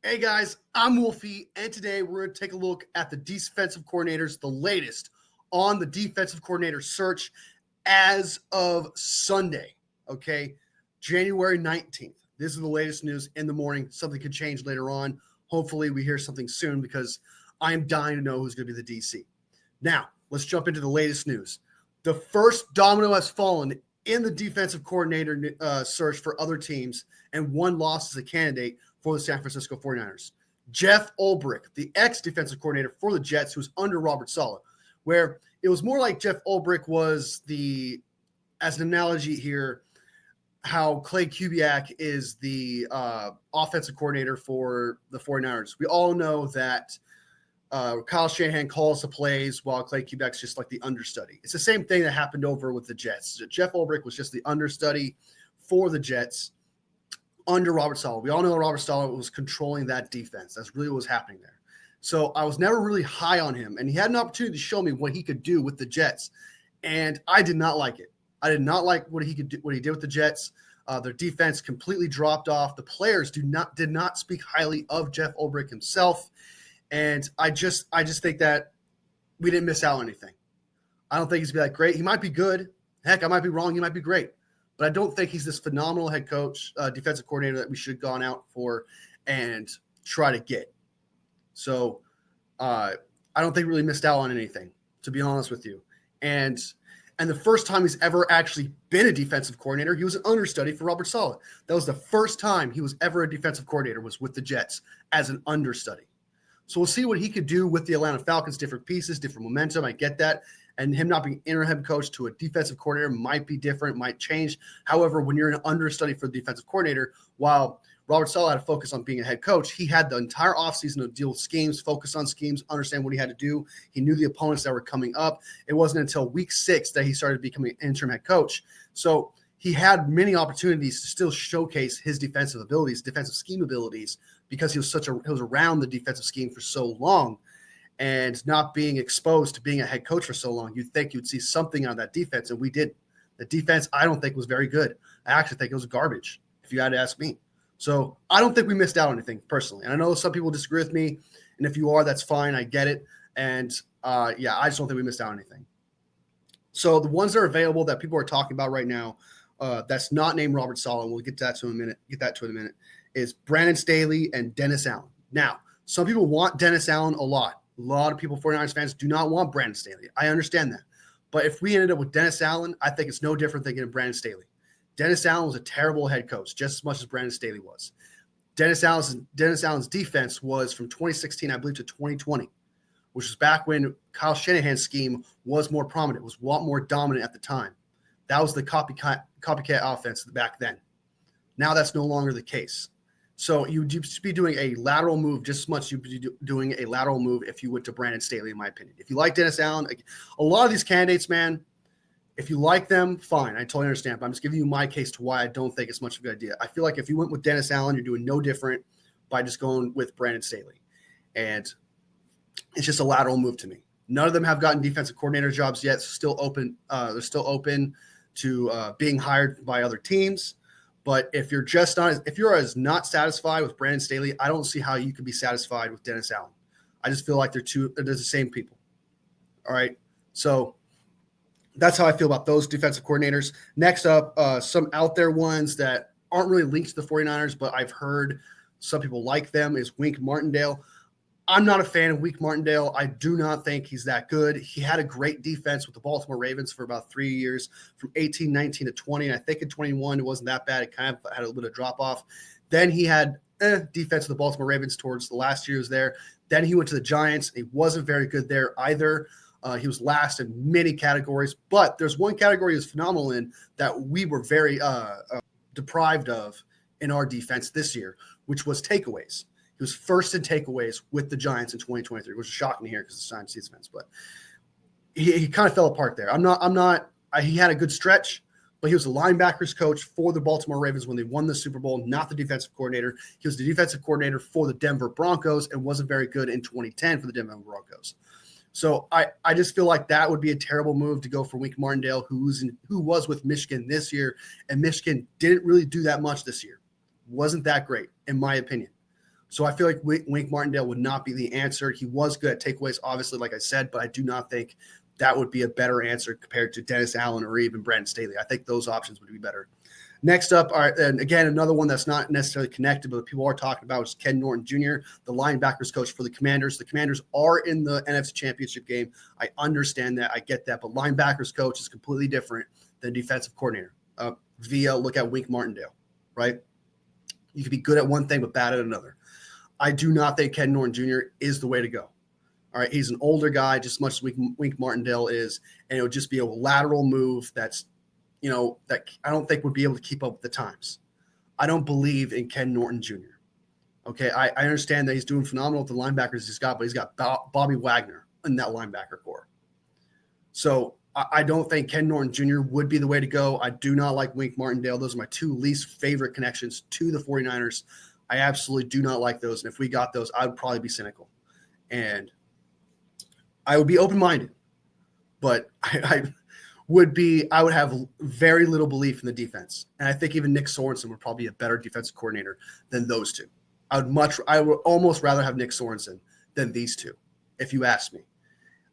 Hey guys, I'm Wolfie, and today we're going to take a look at the defensive coordinators, the latest on the defensive coordinator search as of Sunday, okay? January 19th. This is the latest news in the morning. Something could change later on. Hopefully we hear something soon because I'm dying to know who's going to be the DC. Now, let's jump into the latest news. The first domino has fallen in the defensive coordinator search for other teams, and one lost as a candidate for the San Francisco 49ers. Jeff Ulbrich, the ex-defensive coordinator for the Jets, who was under Robert Saleh, where it was more like Jeff Ulbrich was as an analogy here, how Clay Kubiak is the offensive coordinator for the 49ers. We all know that Kyle Shanahan calls the plays while Clay Kubiak's just like the understudy. It's the same thing that happened over with the Jets. Jeff Ulbrich was just the understudy for the Jets under Robert Saleh. We all know Robert Saleh was controlling that defense. That's really what was happening there. So I was never really high on him, and he had an opportunity to show me what he could do with the Jets, and I did not like it. I did not like what he did with the Jets. Their defense completely dropped off. The players did not speak highly of Jeff Ulbrich himself, and I just think that we didn't miss out on anything. I don't think he's gonna be that great. He might be good. Heck, I might be wrong. He might be great. But I don't think he's this phenomenal head coach, defensive coordinator that we should have gone out for and try to get. So I don't think we really missed out on anything, to be honest with you. And the first time he's ever actually been a defensive coordinator, he was an understudy for Robert Saleh. That was the first time he was ever a defensive coordinator, was with the Jets as an understudy. So we'll see what he could do with the Atlanta Falcons, different pieces, different momentum. I get that. And him not being interim head coach to a defensive coordinator might be different, might change. However, when you're an understudy for the defensive coordinator, while Robert Saleh had to focus on being a head coach, he had the entire offseason to deal with schemes, focus on schemes, understand what he had to do. He knew the opponents that were coming up. It wasn't until week 6 that he started becoming an interim head coach. So he had many opportunities to still showcase his defensive abilities, defensive scheme abilities, because he was around the defensive scheme for so long. And not being exposed to being a head coach for so long, you'd think you'd see something on that defense, and we did. The defense, I don't think, was very good. I actually think it was garbage, if you had to ask me. So I don't think we missed out on anything, personally. And I know some people disagree with me, and if you are, that's fine. I get it. And, I just don't think we missed out on anything. So the ones that are available that people are talking about right now, that's not named Robert Saleh, we'll get that to in a minute, is Brandon Staley and Dennis Allen. Now, some people want Dennis Allen a lot. A lot of people, 49ers fans, do not want Brandon Staley. I understand that. But if we ended up with Dennis Allen, I think it's no different than getting Brandon Staley. Dennis Allen was a terrible head coach, just as much as Brandon Staley was. Dennis Allen's defense was from 2016, I believe, to 2020, which was back when Kyle Shanahan's scheme was more prominent, was a lot more dominant at the time. That was the copycat offense back then. Now that's no longer the case. So you'd just be doing a lateral move just as much as you'd be doing a lateral move if you went to Brandon Staley, in my opinion. If you like Dennis Allen, a lot of these candidates, man, if you like them, fine. I totally understand. But I'm just giving you my case to why I don't think it's much of a good idea. I feel like if you went with Dennis Allen, you're doing no different by just going with Brandon Staley. And it's just a lateral move to me. None of them have gotten defensive coordinator jobs yet. Still open. They're still open to being hired by other teams. But if you're not satisfied with Brandon Staley, I don't see how you could be satisfied with Dennis Allen. I just feel like they're the same people. All right. So that's how I feel about those defensive coordinators. Next up, some out there ones that aren't really linked to the 49ers, but I've heard some people like them, is Wink Martindale. I'm not a fan of Wink Martindale. I do not think he's that good. He had a great defense with the Baltimore Ravens for about 3 years, from 18, 19 to 20. And I think in 21, it wasn't that bad. It kind of had a little bit of drop off. Then he had defense with the Baltimore Ravens towards the last year he was there. Then he went to the Giants. He wasn't very good there either. He was last in many categories. But there's one category he was phenomenal in that we were very deprived of in our defense this year, which was takeaways. He was first in takeaways with the Giants in 2023, which is shocking to hear because it's a Giants defense, but he kind of fell apart there. He had a good stretch, but he was the linebackers coach for the Baltimore Ravens when they won the Super Bowl, not the defensive coordinator. He was the defensive coordinator for the Denver Broncos and wasn't very good in 2010 for the Denver Broncos. So I just feel like that would be a terrible move to go for Wink Martindale, who was with Michigan this year, and Michigan didn't really do that much this year. Wasn't that great, in my opinion. So I feel like Wink Martindale would not be the answer. He was good at takeaways, obviously, like I said, but I do not think that would be a better answer compared to Dennis Allen or even Brandon Staley. I think those options would be better. Next up, and again, another one that's not necessarily connected, but people are talking about is Ken Norton Jr., the linebackers coach for the Commanders. The Commanders are in the NFC Championship game. I understand that. I get that. But linebackers coach is completely different than defensive coordinator. Look at Wink Martindale, right? You can be good at one thing but bad at another. I do not think Ken Norton Jr. is the way to go. All right, he's an older guy, just as much as Wink Martindale is, and it would just be a lateral move that's, that I don't think would be able to keep up with the times. I don't believe in Ken Norton Jr. Okay, I understand that he's doing phenomenal with the linebackers he's got, but he's got Bobby Wagner in that linebacker core. So I don't think Ken Norton Jr. would be the way to go. I do not like Wink Martindale. Those are my two least favorite connections to the 49ers. I absolutely do not like those. And if we got those, I would probably be cynical. And I would be open-minded. But I would have very little belief in the defense. And I think even Nick Sorensen would probably be a better defensive coordinator than those two. I would almost rather have Nick Sorensen than these two, if you ask me.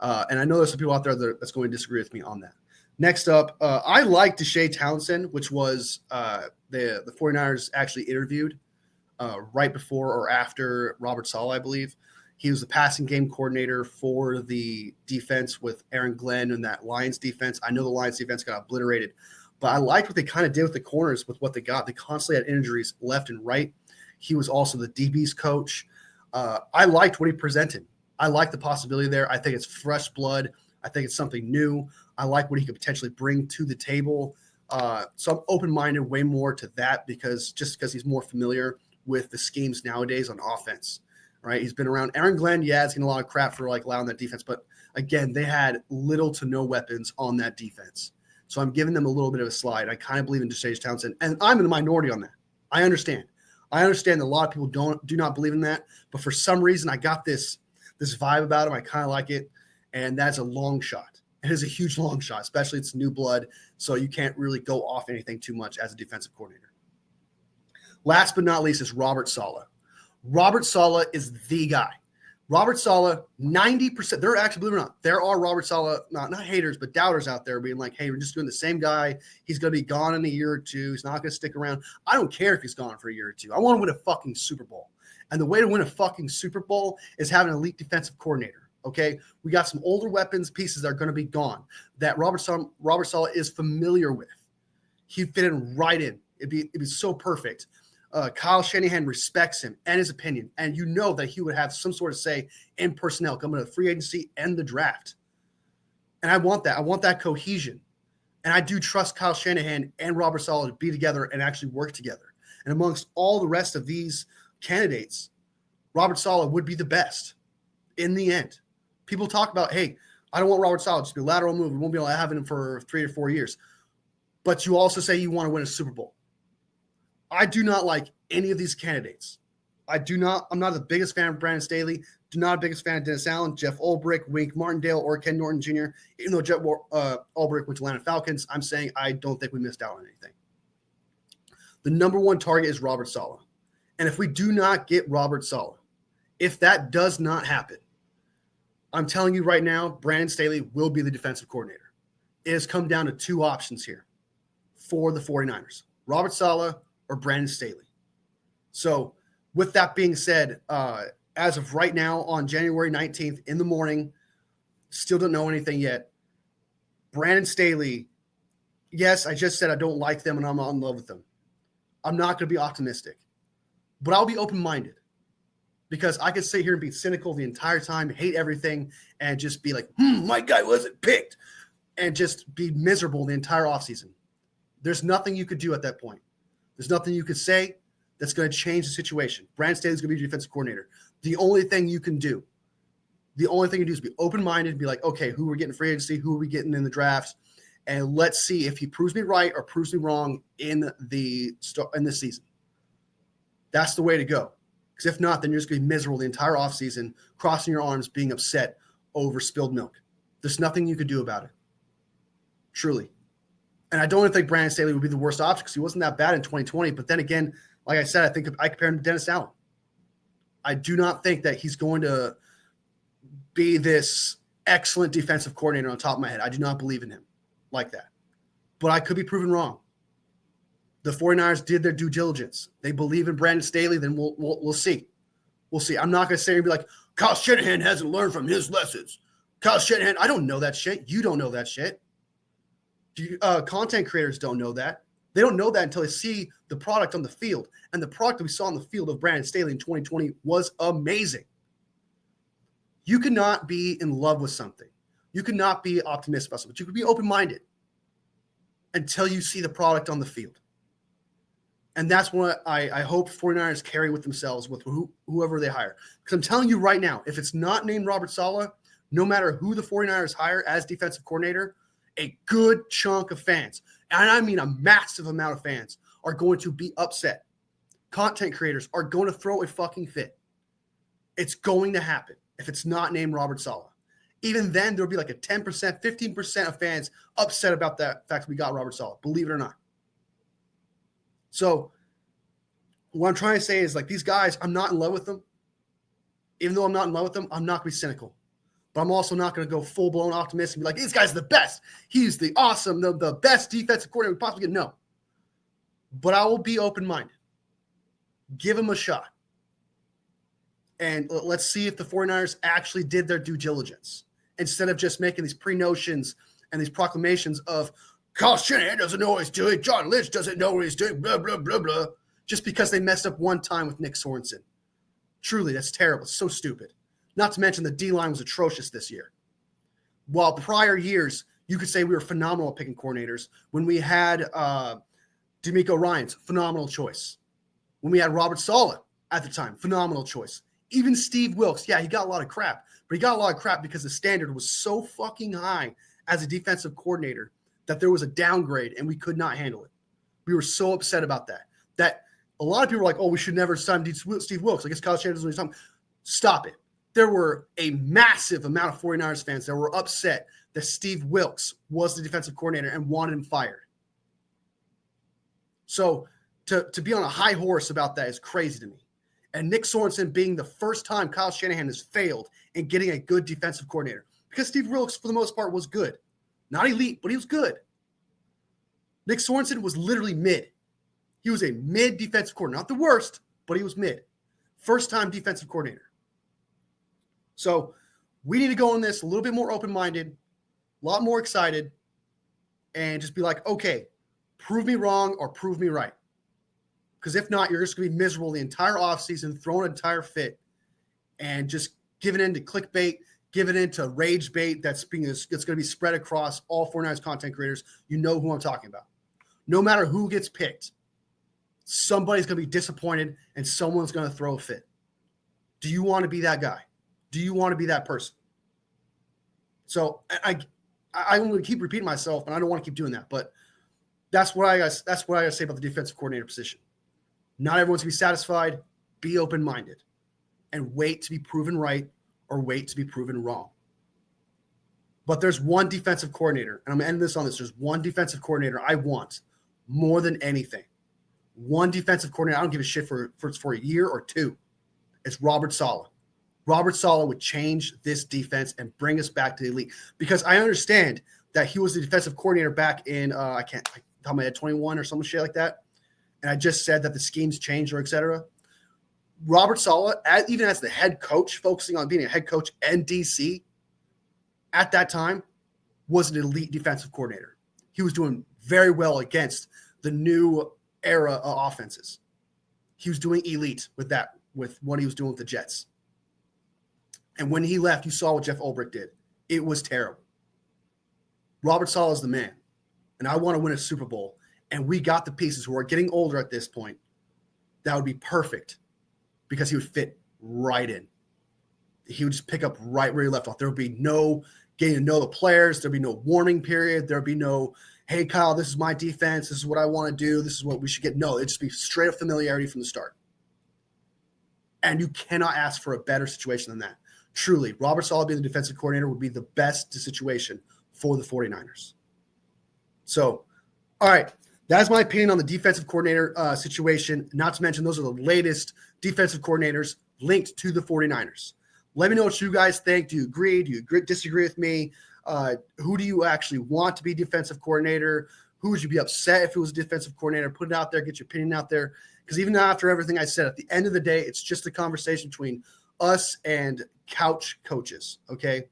And I know there's some people out there that's going to disagree with me on that. Next up, I like Deshae Townsend, which was the 49ers actually interviewed right before or after Robert Saleh, I believe. He was the passing game coordinator for the defense with Aaron Glenn and that Lions defense. I know the Lions defense got obliterated, but I liked what they kind of did with the corners with what they got. They constantly had injuries left and right. He was also the DB's coach. I liked what he presented. I like the possibility there. I think it's fresh blood. I think it's something new. I like what he could potentially bring to the table. So I'm open-minded way more to that because he's more familiar with the schemes nowadays on offense. Right, he's been around. Aaron Glenn, yeah, it's getting a lot of crap for allowing that defense, but again, they had little to no weapons on that defense. So I'm giving them a little bit of a slide. I kind of believe in Deshae Townsend, and I'm in the minority on that. I understand that a lot of people do not believe in that, but for some reason, I got this vibe about him. I kind of like it, and that's a long shot. It is a huge long shot, especially it's new blood, so you can't really go off anything too much as a defensive coordinator. Last but not least is Robert Saleh. Robert Saleh is the guy. Robert Saleh, 90%. There actually, believe it or not, there are Robert Saleh, not haters, but doubters out there being like, hey, we're just doing the same guy. He's going to be gone in a year or two. He's not going to stick around. I don't care if he's gone for a year or two. I want to win a fucking Super Bowl. And the way to win a fucking Super Bowl is having an elite defensive coordinator. Okay? We got some older weapons pieces that are going to be gone that Robert Saleh is familiar with. He'd fit in right in. It'd be so perfect. Kyle Shanahan respects him and his opinion, and you know that he would have some sort of say in personnel coming to the free agency and the draft. And I want that. I want that cohesion. And I do trust Kyle Shanahan and Robert Saleh to be together and actually work together. And amongst all the rest of these candidates, Robert Saleh would be the best in the end. People talk about, hey, I don't want Robert Saleh to be a lateral move. We won't be able to have him for 3 or 4 years. But you also say you want to win a Super Bowl. I do not like any of ththese candidates. I'm not the biggest fan of Brandon Staley. Do not a biggest fan of Dennis Allen, Jeff Ulbrich, Wink Martindale, or Ken Norton Jr. Even though Jeff Ulbrich went to Atlanta Falcons, I'm saying I don't think we missed out on anything. The number one target is Robert Saleh. And if we do not get Robert Saleh, if that does not happen, I'm telling you right now, Brandon Staley will be the defensive coordinator. It has come down to two options here for the 49ers. Robert Saleh or Brandon Staley. So with that being said, as of right now on January 19th in the morning, still don't know anything yet. Brandon Staley, yes, I just said I don't like them and I'm not in love with them. I'm not going to be optimistic, but I'll be open-minded because I could sit here and be cynical the entire time, hate everything, and just be like, my guy wasn't picked, and just be miserable the entire offseason. There's nothing you could do at that point. There's nothing you could say that's going to change the situation. Brandon Staley's going to be your defensive coordinator. The only thing you can do is be open-minded and be like, okay, who are we getting free agency? Who are we getting in the drafts? And let's see if he proves me right or proves me wrong in this season. That's the way to go. Because if not, then you're just going to be miserable the entire offseason, crossing your arms, being upset over spilled milk. There's nothing you could do about it. Truly. And I don't even think Brandon Staley would be the worst option because he wasn't that bad in 2020. But then again, like I said, I think I compare him to Dennis Allen. I do not think that he's going to be this excellent defensive coordinator on top of my head. I do not believe in him like that. But I could be proven wrong. The 49ers did their due diligence. They believe in Brandon Staley, then we'll see. We'll see. I'm not going to say and be like, Kyle Shanahan hasn't learned from his lessons. Kyle Shanahan, I don't know that shit. You don't know that shit. Content creators don't know that. They don't know that until they see the product on the field. And the product that we saw on the field of Brandon Staley in 2020 was amazing. You cannot be in love with something. You cannot be optimistic about something. But you could be open-minded until you see the product on the field. And that's what I hope 49ers carry with themselves with whoever they hire. Because I'm telling you right now, if it's not named Robert Saleh, no matter who the 49ers hire as defensive coordinator, a good chunk of fans, and I mean a massive amount of fans, are going to be upset. Content creators are going to throw a fucking fit. It's going to happen if it's not named Robert Saleh. Even then, there'll be like a 10%, 15% of fans upset about that fact we got Robert Saleh, believe it or not. So what I'm trying to say is, like, these guys, I'm not in love with them. Even though I'm not in love with them, I'm not going to be cynical. But I'm also not going to go full-blown optimistic and be like, this guy's the best. He's the awesome, the best defensive coordinator we possibly get. No. But I will be open-minded. Give him a shot. And let's see if the 49ers actually did their due diligence instead of just making these pre-notions and these proclamations of Kyle Shanahan doesn't know what he's doing, John Lynch doesn't know what he's doing, blah, blah, blah, blah, just because they messed up one time with Nick Sorensen. Truly, that's terrible. It's so stupid. Not to mention the D-line was atrocious this year. While prior years, you could say we were phenomenal at picking coordinators. When we had DeMeco Ryans, phenomenal choice. When we had Robert Saleh at the time, phenomenal choice. Even Steve Wilks, yeah, he got a lot of crap. But he got a lot of crap because the standard was so fucking high as a defensive coordinator that there was a downgrade and we could not handle it. We were so upset about that. That a lot of people were like, oh, we should never sign Steve Wilks. I guess Kyle Shanahan doesn't want to sign. Stop it. There were a massive amount of 49ers fans that were upset that Steve Wilks was the defensive coordinator and wanted him fired. So to be on a high horse about that is crazy to me. And Nick Sorensen being the first time Kyle Shanahan has failed in getting a good defensive coordinator. Because Steve Wilks, for the most part, was good. Not elite, but he was good. Nick Sorensen was literally mid. He was a mid defensive coordinator. Not the worst, but he was mid. First-time defensive coordinator. So we need to go on this a little bit more open-minded, a lot more excited, and just be like, okay, prove me wrong or prove me right. Because if not, you're just going to be miserable the entire offseason, throwing an entire fit, and just giving in to clickbait, giving in to rage bait that's going to be spread across all 49ers content creators. You know who I'm talking about. No matter who gets picked, somebody's going to be disappointed and someone's going to throw a fit. Do you want to be that guy? Do you want to be that person? So I'm going to keep repeating myself, and I don't want to keep doing that. But that's what I got to say about the defensive coordinator position. Not everyone's going to be satisfied. Be open-minded and wait to be proven right or wait to be proven wrong. But there's one defensive coordinator, and I'm going to end this on this. There's one defensive coordinator I want more than anything. One defensive coordinator. I don't give a shit for a year or two. It's Robert Saleh. Robert Saleh would change this defense and bring us back to the elite. Because I understand that he was the defensive coordinator back in, I top of my head, 21 or some shit like that. And I just said that the schemes changed or et cetera. Robert Saleh, even as the head coach, focusing on being a head coach and DC at that time, was an elite defensive coordinator. He was doing very well against the new era of offenses. He was doing elite with what he was doing with the Jets. And when he left, you saw what Jeff Ulbrich did. It was terrible. Robert Saleh is the man. And I want to win a Super Bowl. And we got the pieces who are getting older at this point. That would be perfect because he would fit right in. He would just pick up right where he left off. There would be no getting to know the players. There'd be no warming period. There'd be no, hey, Kyle, this is my defense. This is what I want to do. This is what we should get. No, it'd just be straight up familiarity from the start. And you cannot ask for a better situation than that. Truly, Robert Saleh being the defensive coordinator would be the best situation for the 49ers. So, all right, that's my opinion on the defensive coordinator situation. Not to mention, those are the latest defensive coordinators linked to the 49ers. Let me know what you guys think. Do you agree? Do you disagree with me? Who do you actually want to be defensive coordinator? Who would you be upset if it was a defensive coordinator? Put it out there. Get your opinion out there. Because even after everything I said, at the end of the day, it's just a conversation between us and couch coaches, okay?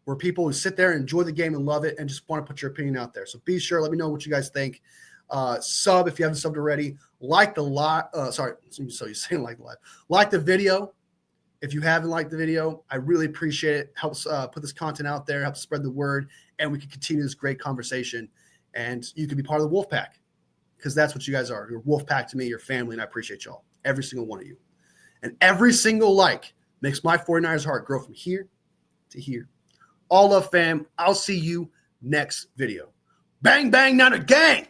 We're people who sit there and enjoy the game and love it and just want to put your opinion out there. So be sure, let me know what you guys think. Sub if you haven't subbed already. Like the so you're saying like the live. Like the video. If you haven't liked the video, I really appreciate it. Helps put this content out there, helps spread the word, and we can continue this great conversation. And you can be part of the Wolf Pack, because that's what you guys are. You're Wolf Pack to me, your family, and I appreciate y'all, every single one of you. And every single like makes my 49ers heart grow from here to here. All love, fam. I'll see you next video. Bang, bang, not a gang.